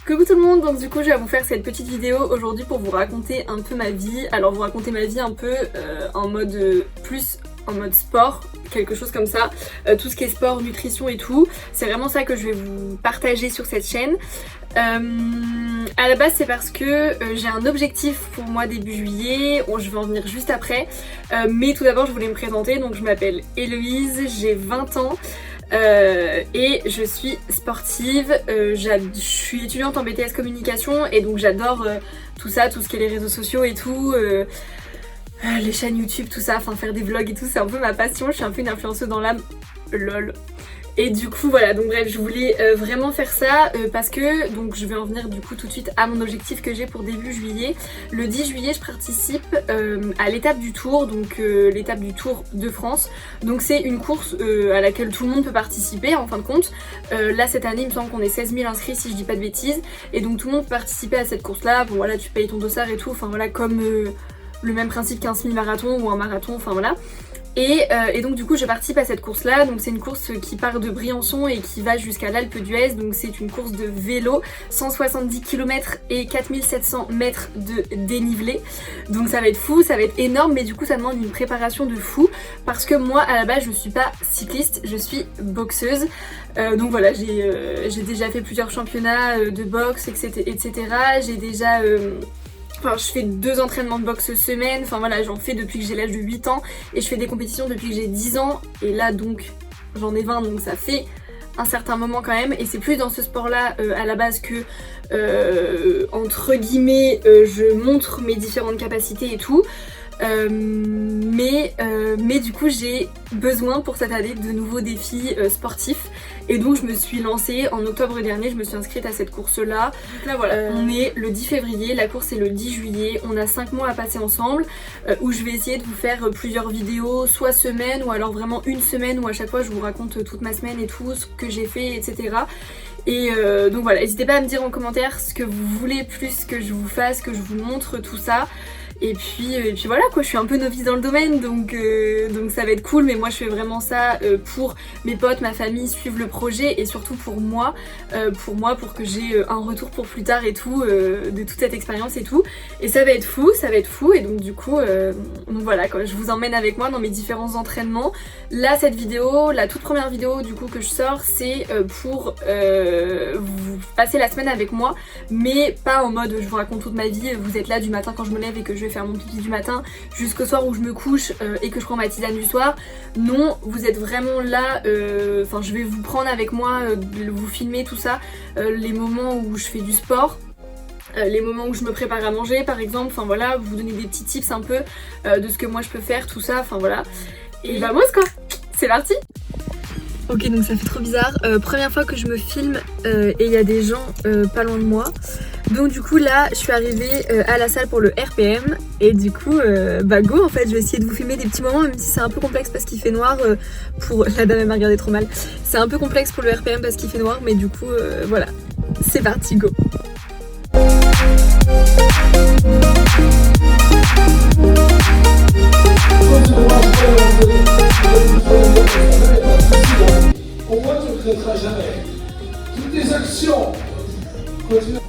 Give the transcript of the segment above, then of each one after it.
Coucou tout le monde, donc du coup je vais vous faire cette petite vidéo aujourd'hui pour vous raconter un peu ma vie. Alors vous raconter ma vie un peu en mode plus en mode sport, quelque chose comme ça, tout ce qui est sport, nutrition et tout, c'est vraiment ça que je vais vous partager sur cette chaîne. À la base c'est parce que j'ai un objectif pour moi début juillet, je vais en venir juste après, mais tout d'abord je voulais me présenter, donc je m'appelle Héloïse, j'ai 20 ans. Et je suis sportive, je suis étudiante en BTS communication et donc j'adore tout ça, tout ce qui est les réseaux sociaux et tout, les chaînes YouTube, tout ça, enfin faire des vlogs et tout, c'est un peu ma passion, je suis un peu une influenceuse dans l'âme, lol. Et du coup voilà, donc bref, je voulais vraiment faire ça parce que, donc je vais en venir du coup tout de suite à mon objectif que j'ai pour début juillet. Le 10 juillet je participe à l'étape du Tour, donc l'étape du Tour de France. Donc c'est une course à laquelle tout le monde peut participer en fin de compte. Là cette année il me semble qu'on est 16 000 inscrits si je dis pas de bêtises. Et donc tout le monde peut participer à cette course là, bon voilà tu payes ton dossard et tout, enfin voilà comme le même principe qu'un semi-marathon ou un marathon, enfin voilà. Et donc du coup je participe à cette course là, donc c'est une course qui part de Briançon et qui va jusqu'à l'Alpe d'Huez, donc c'est une course de vélo, 170 km et 4700 mètres de dénivelé, donc ça va être fou, ça va être énorme, mais du coup ça demande une préparation de fou, parce que moi à la base je suis pas cycliste, je suis boxeuse, donc voilà j'ai déjà fait plusieurs championnats de boxe, etc. J'ai déjà... Enfin, je fais 2 entraînements de boxe semaine, enfin voilà, j'en fais depuis que j'ai l'âge de 8 ans et je fais des compétitions depuis que j'ai 10 ans et là donc j'en ai 20 donc ça fait un certain moment quand même et c'est plus dans ce sport là à la base que entre guillemets je montre mes différentes capacités et tout. Mais du coup j'ai besoin pour cette année de nouveaux défis sportifs et donc je me suis lancée en octobre dernier, je me suis inscrite à cette course là. Donc là voilà, on est le 10 février, la course est le 10 juillet, on a 5 mois à passer ensemble où je vais essayer de vous faire plusieurs vidéos, soit semaine ou alors vraiment une semaine où à chaque fois je vous raconte toute ma semaine et tout, ce que j'ai fait, etc. Et donc voilà, n'hésitez pas à me dire en commentaire ce que vous voulez plus que je vous fasse, que je vous montre tout ça. Et puis voilà quoi, je suis un peu novice dans le domaine donc ça va être cool, mais moi je fais vraiment ça pour mes potes, ma famille, suivre le projet et surtout pour moi pour que j'ai un retour pour plus tard et tout, de toute cette expérience et tout. Et ça va être fou et donc du coup donc voilà quoi, je vous emmène avec moi dans mes différents entraînements. Là cette vidéo, la toute première vidéo du coup que je sors, c'est pour vous passer la semaine avec moi, mais pas en mode je vous raconte toute ma vie, vous êtes là du matin quand je me lève et que je vais faire mon pipi du matin jusqu'au soir où je me couche et que je prends ma tisane du soir. Non, vous êtes vraiment là, enfin je vais vous prendre avec moi, vous filmer tout ça, les moments où je fais du sport, les moments où je me prépare à manger par exemple, enfin voilà, vous donner des petits tips un peu de ce que moi je peux faire, tout ça, enfin voilà. Et bah moi quoi, c'est parti. Ok, donc ça fait trop bizarre, première fois que je me filme et il y a des gens pas loin de moi. Donc du coup là je suis arrivée à la salle pour le RPM et du coup bah go en fait, je vais essayer de vous filmer des petits moments même si c'est un peu complexe parce qu'il fait noir pour... La dame elle m'a regardé trop mal. C'est un peu complexe pour le RPM parce qu'il fait noir mais du coup voilà, c'est parti, go. Au moins tu ne regretteras jamais. Toutes tes actions continuent.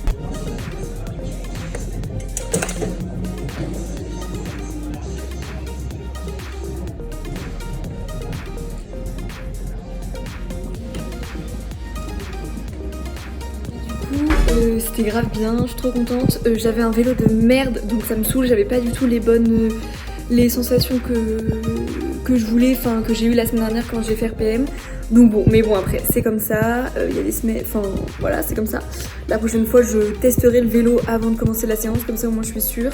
C'était grave bien, je suis trop contente. J'avais un vélo de merde donc ça me saoule, j'avais pas du tout les sensations que je voulais, enfin que j'ai eu la semaine dernière quand j'ai fait RPM. Donc bon, mais bon après c'est comme ça, il y a des semaines, enfin voilà c'est comme ça. La prochaine fois je testerai le vélo avant de commencer la séance, comme ça au moins je suis sûre.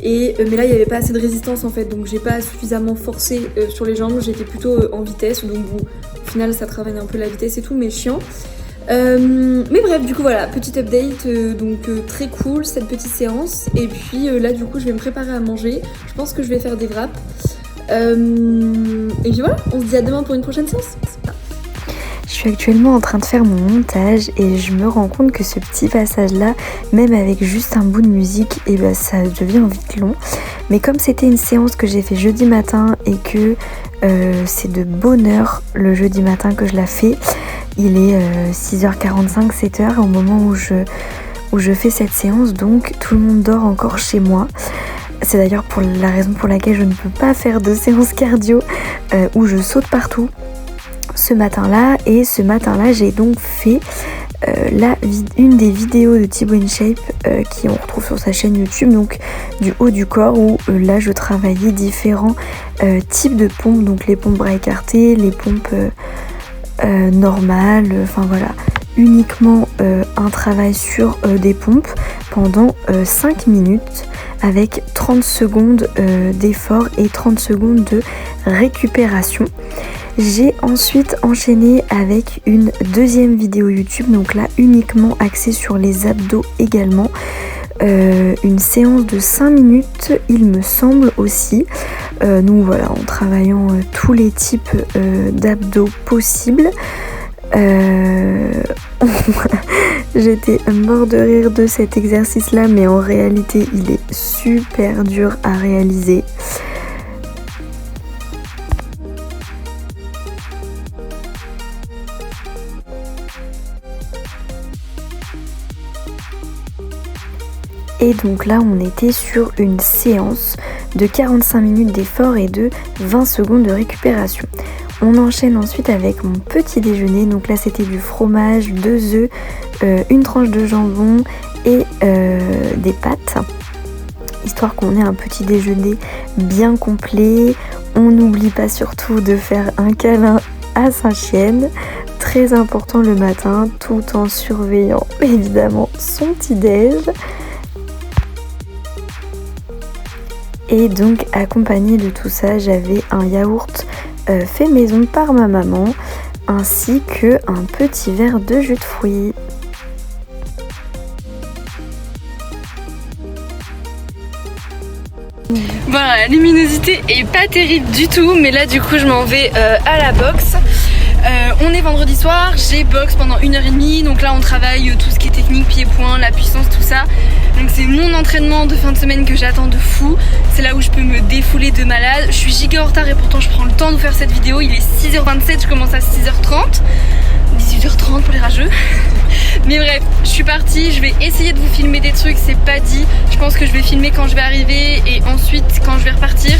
Et mais là il n'y avait pas assez de résistance en fait, donc j'ai pas suffisamment forcé sur les jambes, j'étais plutôt en vitesse, donc bon, au final ça travaille un peu la vitesse et tout, mais chiant. Mais bref, du coup voilà, petite update, donc très cool cette petite séance. Et puis là du coup je vais me préparer à manger, je pense que je vais faire des wraps. Et puis voilà, on se dit à demain pour une prochaine séance. Je suis actuellement en train de faire mon montage et je me rends compte que ce petit passage là, même avec juste un bout de musique, et bah ça devient vite long. Mais comme c'était une séance que j'ai fait jeudi matin et que c'est de bonne heure le jeudi matin que je la fais, il est 6h45, 7h au moment où où je fais cette séance, donc tout le monde dort encore chez moi. C'est d'ailleurs pour la raison pour laquelle je ne peux pas faire de séance cardio où je saute partout ce matin-là. Et ce matin-là, j'ai donc fait une des vidéos de Thibaut InShape qui on retrouve sur sa chaîne YouTube, donc du haut du corps, où là je travaillais différents types de pompes, donc les pompes bras écartés, les pompes normales, enfin voilà, uniquement un travail sur des pompes pendant 5 minutes avec 30 secondes d'effort et 30 secondes de récupération. J'ai ensuite enchaîné avec une deuxième vidéo YouTube, donc là uniquement axée sur les abdos également. Une séance de 5 minutes il me semble aussi. Donc voilà, en travaillant tous les types d'abdos possibles. J'étais mort de rire de cet exercice là, mais en réalité il est super dur à réaliser. Et donc là on était sur une séance de 45 minutes d'effort et de 20 secondes de récupération. On enchaîne ensuite avec mon petit déjeuner, donc là c'était du fromage, 2 œufs, une tranche de jambon et des pâtes, histoire qu'on ait un petit déjeuner bien complet. On n'oublie pas surtout de faire un câlin à sa chienne, très important le matin, tout en surveillant évidemment son petit-déj. Et donc accompagné de tout ça, j'avais un yaourt fait maison par ma maman, ainsi que un petit verre de jus de fruits. Voilà, la luminosité est pas terrible du tout, mais là du coup je m'en vais à la boxe. On est vendredi soir, j'ai boxe pendant 1h30, donc là on travaille tout ce qui est technique, pied-point, la puissance, tout ça. Donc c'est mon entraînement de fin de semaine que j'attends de fou. C'est là où je peux me défouler de malade. Je suis giga en retard et pourtant je prends le temps de vous faire cette vidéo. Il est 6h27, je commence à 6h30. 18h30 pour les rageux. Mais bref, je suis partie, je vais essayer de vous filmer des trucs, c'est pas dit. Je pense que je vais filmer quand je vais arriver et ensuite quand je vais repartir.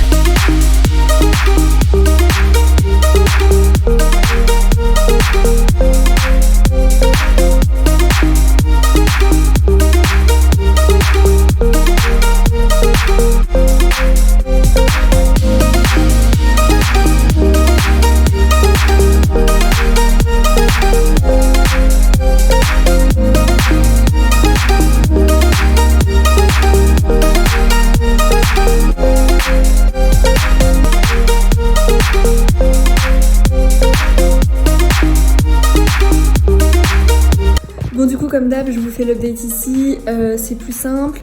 Bon du coup comme d'hab je vous fais l'update ici, c'est plus simple.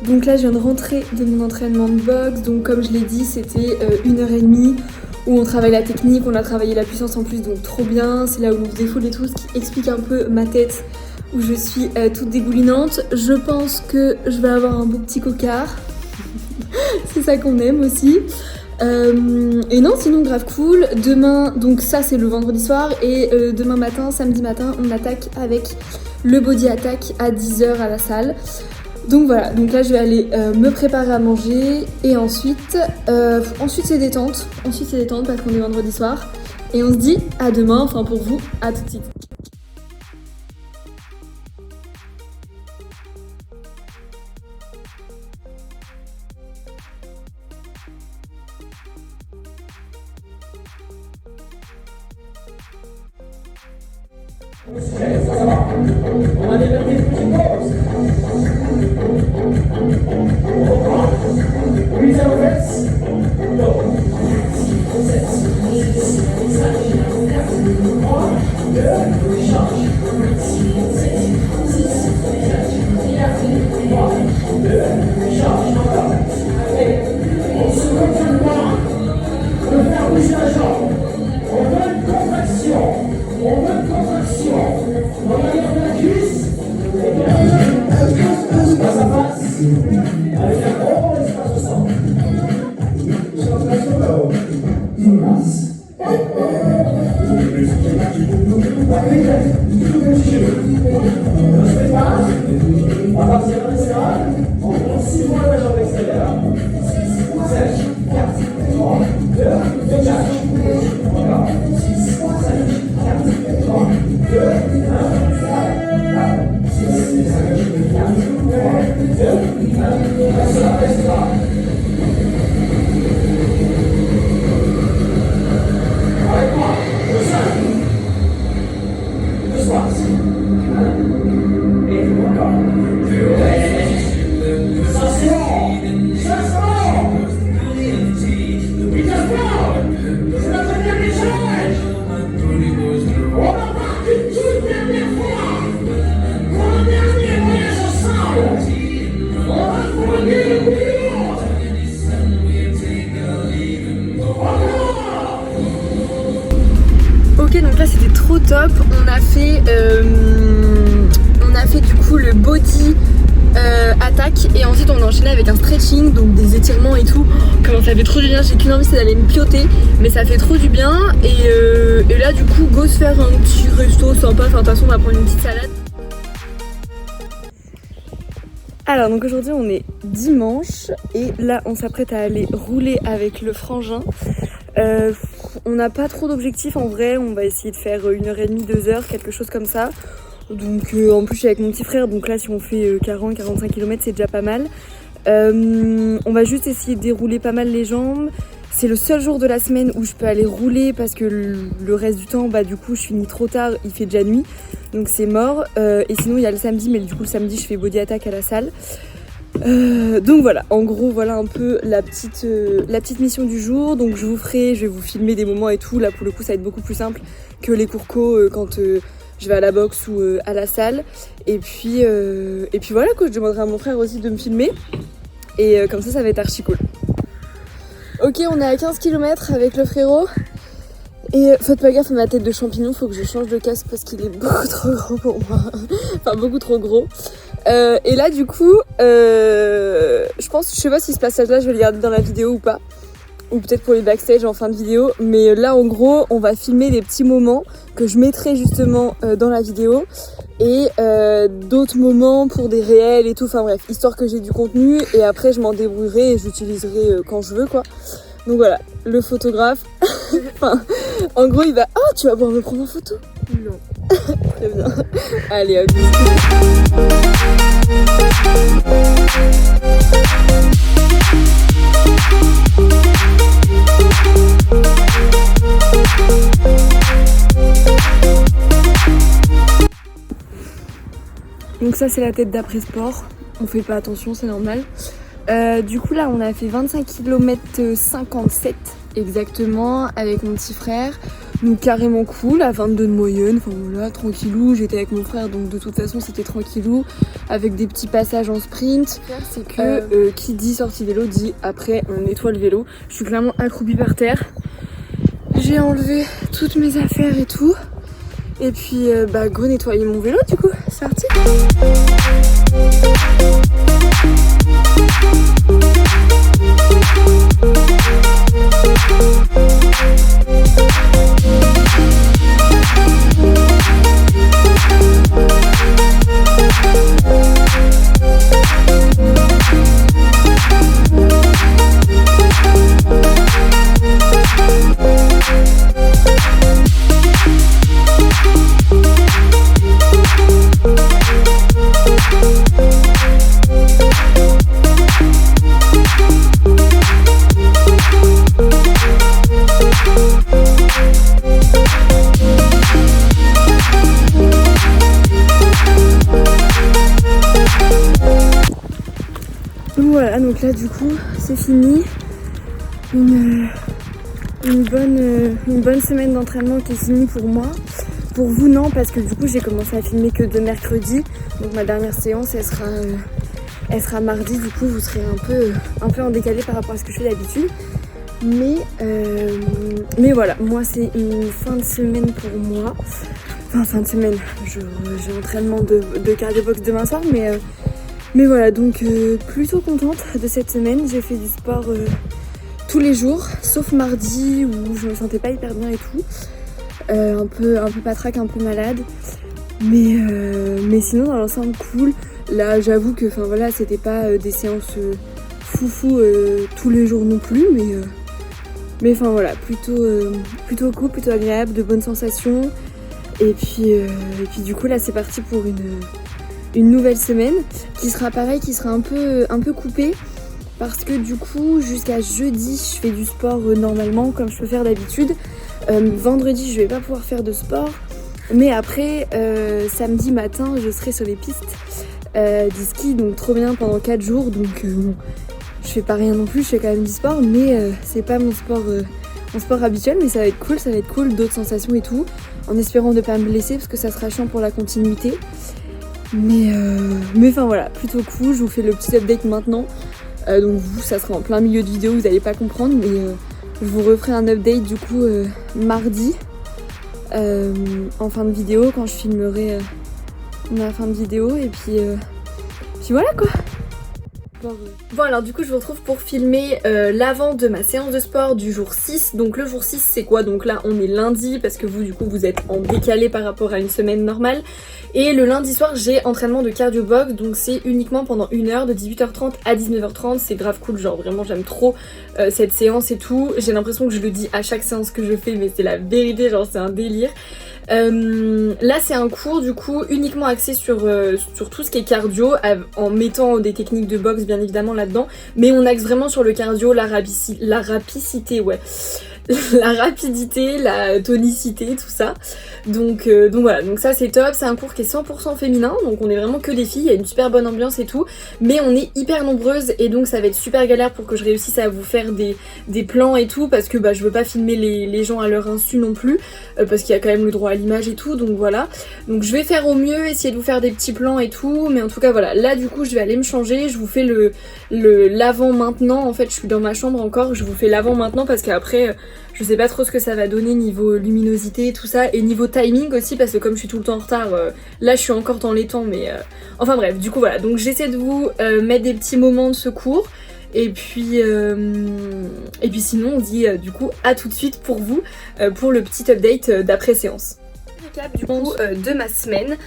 Donc là je viens de rentrer de mon entraînement de boxe, donc comme je l'ai dit c'était 1h30 où on travaille la technique, on a travaillé la puissance en plus, donc trop bien, c'est là où on se défoule et tout, ce qui explique un peu ma tête où je suis toute dégoulinante. Je pense que je vais avoir un beau petit cocard, c'est ça qu'on aime aussi. Et non sinon grave cool. Demain, donc ça c'est le vendredi soir, et demain matin, samedi matin, on attaque avec le body attack à 10h à la salle. Donc voilà, donc là je vais aller me préparer à manger et ensuite c'est détente. Ensuite c'est détente parce qu'on est vendredi soir. Et on se dit à demain, enfin pour vous, à tout de suite. On va démarrer une petite pause. Mise en face. On se retient pas de faire bouger la jambe. On veut une contraction. On veut une contraction. On va garder la cuisse. top. On a fait du coup le body attaque et ensuite on a enchaîné avec un stretching, donc des étirements et tout. Comment ça fait trop du bien, j'ai qu'une envie c'est d'aller me pioter, mais ça fait trop du bien. Et là du coup go se faire un petit resto sympa, enfin de toute façon on va prendre une petite salade. Alors donc aujourd'hui on est dimanche et là on s'apprête à aller rouler avec le frangin. On n'a pas trop d'objectifs en vrai, on va essayer de faire 1h30, 2h, quelque chose comme ça. Donc en plus je suis avec mon petit frère, donc là si on fait 40-45 km c'est déjà pas mal. On va juste essayer de dérouler pas mal les jambes. C'est le seul jour de la semaine où je peux aller rouler parce que le reste du temps bah du coup je finis trop tard, il fait déjà nuit. Donc c'est mort. Et sinon il y a le samedi, mais du coup le samedi je fais body attack à la salle. Donc voilà, en gros voilà un peu la petite mission du jour. Donc je vais vous filmer des moments et tout. Là pour le coup ça va être beaucoup plus simple que les cours co quand je vais à la boxe ou à la salle. Et puis voilà quoi, je demanderai à mon frère aussi de me filmer. Et comme ça va être archi cool. Ok, on est à 15 km avec le frérot. Et faites pas gaffe à ma tête de champignon, faut que je change de casque parce qu'il est beaucoup trop gros pour moi. Enfin beaucoup trop gros. Et là du coup, je sais pas si ce passage là je vais le garder dans la vidéo ou pas. Ou peut-être pour les backstage en fin de vidéo. Mais là en gros on va filmer des petits moments que je mettrai justement dans la vidéo. Et d'autres moments pour des réels et tout. Enfin bref, histoire que j'ai du contenu. Et après je m'en débrouillerai et j'utiliserai quand je veux quoi. Donc voilà, le photographe. Enfin, en gros il va... Oh, tu vas pouvoir me prendre en photo? Non. Très bien. Allez, à bisous. Donc ça c'est la tête d'après sport, on fait pas attention, c'est normal. Du coup là on a fait 25 km 57 exactement avec mon petit frère. Donc carrément cool, à 22 de moyenne, enfin voilà, tranquillou, j'étais avec mon frère donc de toute façon c'était tranquillou. Avec des petits passages en sprint. C'est que qui dit sortie vélo dit après on nettoie le vélo. Je suis clairement accroupie par terre. J'ai enlevé toutes mes affaires et tout. Et puis go nettoyer mon vélo du coup, c'est parti. Voilà, donc là du coup c'est fini. Une bonne semaine d'entraînement qui est finie pour moi. Pour vous non, parce que du coup j'ai commencé à filmer que de mercredi. Donc ma dernière séance elle sera mardi, du coup vous serez un peu en décalé par rapport à ce que je fais d'habitude. Mais voilà, moi c'est une fin de semaine pour moi. Enfin fin de semaine, j'ai entraînement de cardio box demain soir, mais voilà, donc plutôt contente de cette semaine. J'ai fait du sport tous les jours, sauf mardi où je me sentais pas hyper bien et tout. Un peu patraque, un peu malade. Mais sinon dans l'ensemble cool. Là j'avoue que voilà, c'était pas des séances foufou tous les jours non plus, mais enfin voilà, plutôt cool, plutôt agréable, de bonnes sensations. Et puis du coup là c'est parti pour une nouvelle semaine qui sera pareil, qui sera un peu coupée parce que du coup jusqu'à jeudi je fais du sport normalement comme je peux faire d'habitude. Vendredi je vais pas pouvoir faire de sport, mais après samedi matin je serai sur les pistes du ski, donc trop bien pendant 4 jours. Donc je fais pas rien non plus, je fais quand même du sport, mais c'est pas mon sport habituel, mais ça va être cool, d'autres sensations et tout, en espérant de pas me blesser parce que ça sera chiant pour la continuité. Mais enfin voilà, plutôt cool. Je vous fais le petit update maintenant. Donc vous, ça sera en plein milieu de vidéo, vous allez pas comprendre, mais je vous referai un update du coup mardi en fin de vidéo quand je filmerai ma fin de vidéo et puis voilà quoi. Bon alors du coup je vous retrouve pour filmer l'avant de ma séance de sport du jour 6. Donc le jour 6 c'est quoi? Donc là on est lundi parce que vous du coup vous êtes en décalé par rapport à une semaine normale. Et le lundi soir j'ai entraînement de cardio box, donc c'est uniquement pendant 1 heure de 18h30 à 19h30. C'est grave cool, genre vraiment j'aime trop cette séance et tout. J'ai l'impression que je le dis à chaque séance que je fais mais c'est la vérité, genre c'est un délire. Là c'est un cours du coup uniquement axé sur tout ce qui est cardio en mettant des techniques de boxe bien évidemment là-dedans, mais on axe vraiment sur le cardio, la rapidité, ouais. La rapidité, la tonicité, tout ça. Donc voilà, donc ça c'est top, c'est un cours qui est 100% féminin, donc on est vraiment que des filles, il y a une super bonne ambiance et tout, mais on est hyper nombreuses et donc ça va être super galère pour que je réussisse à vous faire des plans et tout, parce que bah je veux pas filmer les gens à leur insu non plus, parce qu'il y a quand même le droit à l'image et tout, donc voilà. Donc je vais faire au mieux, essayer de vous faire des petits plans et tout, mais en tout cas voilà, là du coup je vais aller me changer, je vous fais l'avant maintenant, en fait je suis dans ma chambre encore, je vous fais l'avant maintenant parce qu'après je sais pas trop ce que ça va donner niveau luminosité et tout ça, et niveau timing aussi parce que comme je suis tout le temps en retard, là je suis encore dans les temps, mais enfin bref, du coup voilà, donc j'essaie de vous mettre des petits moments de ce cours. Et puis sinon on dit du coup à tout de suite pour vous, pour le petit update d'après séance. Récap du coup de ma semaine.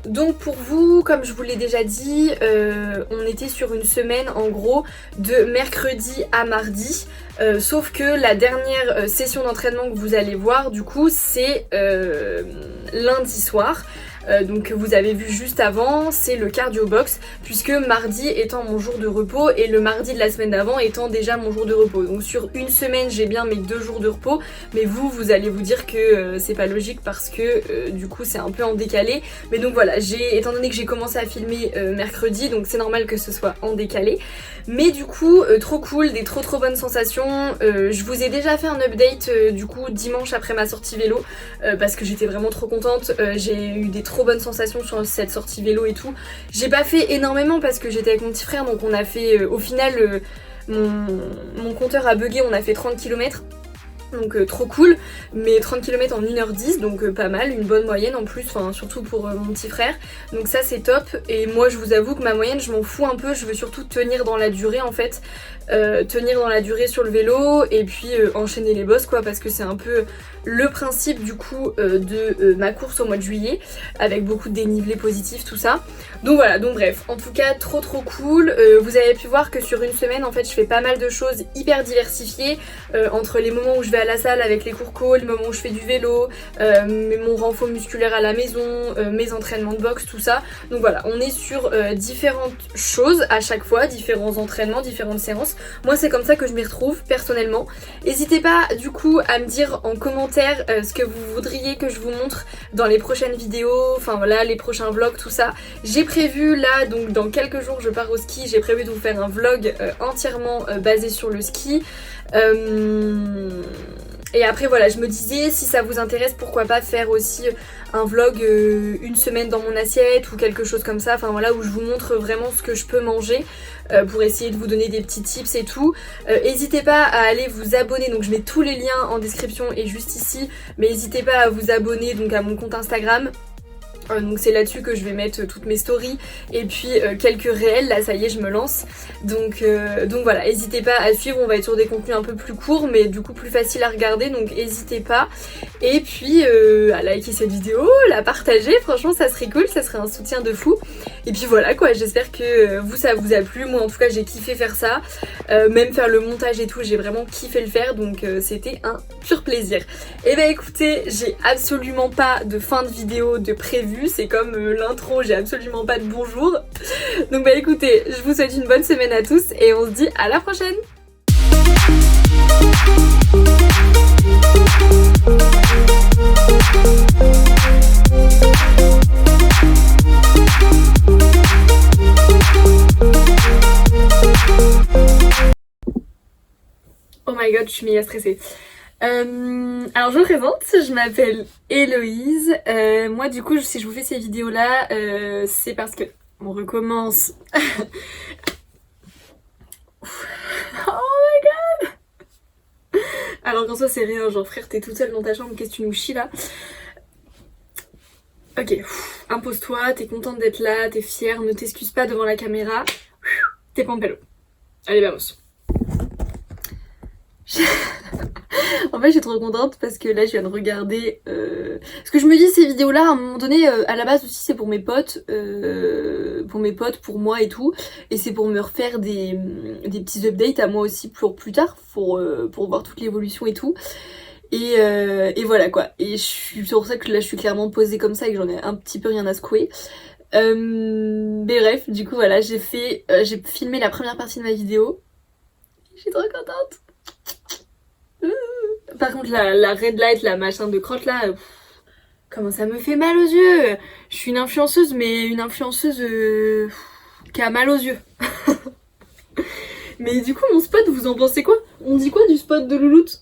Donc pour vous, comme je vous l'ai déjà dit, on était sur une semaine en gros de mercredi à mardi. Sauf que la dernière session d'entraînement que vous allez voir du coup c'est lundi soir. Donc vous avez vu juste avant, c'est le cardio box, puisque mardi étant mon jour de repos et le mardi de la semaine d'avant étant déjà mon jour de repos. Donc sur une semaine j'ai bien mes 2 jours de repos, mais vous allez vous dire que c'est pas logique parce que du coup c'est un peu en décalé. Mais donc voilà, étant donné que j'ai commencé à filmer mercredi, donc c'est normal que ce soit en décalé. Mais du coup trop cool, des trop bonnes sensations. Je vous ai déjà fait un update du coup dimanche après ma sortie vélo, parce que j'étais vraiment trop contente. J'ai eu des trop bonnes sensations sur cette sortie vélo et tout. J'ai pas fait énormément parce que j'étais avec mon petit frère, donc on a fait au final mon compteur a bugué, on a fait 30 km. Donc trop cool, mais 30 km en 1h10, donc pas mal, une bonne moyenne en plus, enfin surtout pour mon petit frère, donc ça c'est top. Et moi je vous avoue que ma moyenne je m'en fous un peu, je veux surtout tenir dans la durée en fait, tenir dans la durée sur le vélo et puis enchaîner les bosses quoi, parce que c'est un peu le principe du coup de ma course au mois de juillet, avec beaucoup de dénivelé positif, tout ça. Donc voilà, donc bref, en tout cas trop cool. Vous avez pu voir que sur une semaine en fait je fais pas mal de choses hyper diversifiées, entre les moments où je vais à la salle avec les cours co, les moments où je fais du vélo, mon renfort musculaire à la maison, mes entraînements de boxe, tout ça. Donc voilà, on est sur différentes choses à chaque fois, différents entraînements, différentes séances. Moi c'est comme ça que je m'y retrouve personnellement. N'hésitez pas du coup à me dire en commentaire ce que vous voudriez que je vous montre dans les prochaines vidéos, enfin voilà, les prochains vlogs, tout ça. J'ai prévu là, donc dans quelques jours je pars au ski, j'ai prévu de vous faire un vlog entièrement basé sur le ski. Et après voilà, je me disais si ça vous intéresse pourquoi pas faire aussi un vlog une semaine dans mon assiette ou quelque chose comme ça, enfin voilà, où je vous montre vraiment ce que je peux manger pour essayer de vous donner des petits tips et tout. N'hésitez pas à aller vous abonner, donc je mets tous les liens en description et juste ici, mais n'hésitez pas à vous abonner donc à mon compte Instagram. Donc c'est là-dessus que je vais mettre toutes mes stories et puis quelques réels, là ça y est je me lance. Donc voilà, n'hésitez pas à suivre, on va être sur des contenus un peu plus courts mais du coup plus facile à regarder, donc n'hésitez pas. Et puis à liker cette vidéo, la partager, franchement ça serait cool, ça serait un soutien de fou. Et puis voilà quoi, j'espère que vous ça vous a plu, moi en tout cas j'ai kiffé faire ça, même faire le montage et tout, j'ai vraiment kiffé le faire, donc c'était un pur plaisir. Et bah écoutez, j'ai absolument pas de fin de vidéo de prévu. C'est comme l'intro, j'ai absolument pas de bonjour. Donc bah écoutez, je vous souhaite une bonne semaine à tous et on se dit à la prochaine. Oh my god, je suis méga stressée. Alors je me présente, je m'appelle Héloïse. Moi du coup si je vous fais ces vidéos là c'est parce que on recommence. Oh my god. Alors qu'en soi c'est rien, genre frère t'es toute seule dans ta chambre, qu'est-ce que tu nous chies là? Ok, impose-toi, t'es contente d'être là, t'es fière, ne t'excuse pas devant la caméra, t'es pampello. Allez vamos. En fait je suis trop contente parce que là je viens de regarder parce que je me dis ces vidéos là à un moment donné à la base aussi c'est pour mes potes, pour moi et tout, et c'est pour me refaire des petits updates à moi aussi pour plus tard, pour voir toute l'évolution et tout, et voilà quoi, et c'est pour ça que là je suis clairement posée comme ça et que j'en ai un petit peu rien à secouer. Mais bref, du coup voilà, j'ai filmé la première partie de ma vidéo, je suis trop contente. Par contre la red light, la machin de crotte là, comment ça me fait mal aux yeux. Je suis une influenceuse, mais une influenceuse qui a mal aux yeux. Mais du coup mon spot, vous en pensez quoi? On dit quoi du spot de Louloute?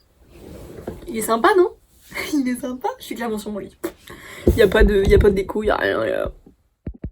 Il est sympa non? Il est sympa. Je suis clairement sur mon lit. Y a pas de déco, y a rien.